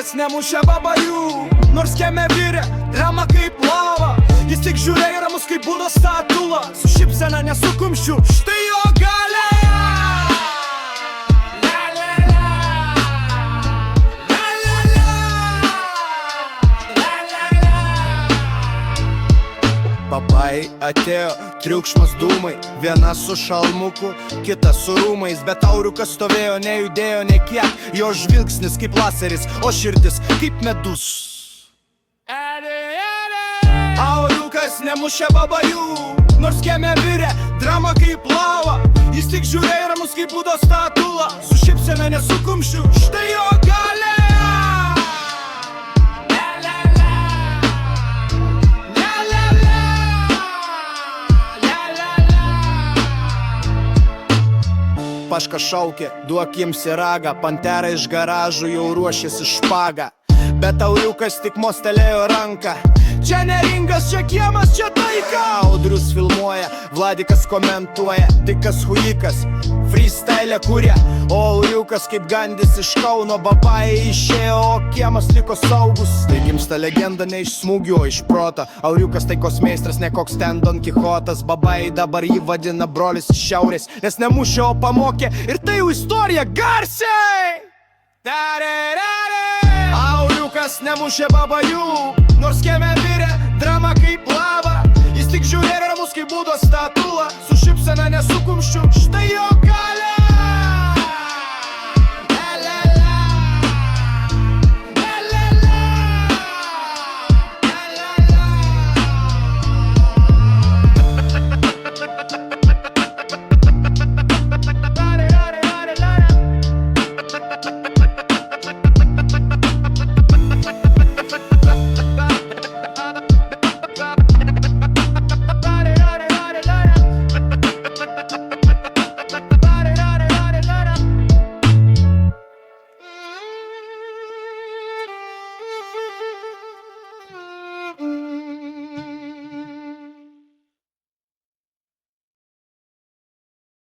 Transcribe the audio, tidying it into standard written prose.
Auriukas nemušė babajų, nors kieme virė drama kaip lava. Jis tik žiūrėjo ramus kaip būdo statula, su šypsena nesu kumščiu, štai jo galia. Babai atėjo, triukšmas dūmai, viena su šalmuku, kita su rūmais, bet Auriukas stovėjo, nejudėjo ne kiek, jo žvilgsnis kaip laseris, o širdis kaip medus. Auriukas nemušė babajų, nors kieme virė drama kaip lava. Jis tik žiūrėjo ramus kaip būdo statula, su šypsena nesu kumščiu, štai jo galia. Paška šaukė, duok jiems į ragą, pantera iš garažų jau ruošėsi špagą. Bet Auriukas tik mostelėjo ranką, čia ne ringas, čia kiemas, čia taika. Audrius filmuoja, Vladikas komentuoja, tikas hujikas, freestyle kuria. O Auriukas kaip Gandis iš Kauno, babai išėjo, o kiemas liko saugus. Tai gimsta legenda ne iš smūgių, o iš proto. Auriukas taikos meistras, ne koks ten Don Kichotas. Babai dabar jį vadina brolis iš šiaurės, nes nemušė, o pamokė. Ir tai jau istorija garsiai. Auriukas nemušė babajų, nors kieme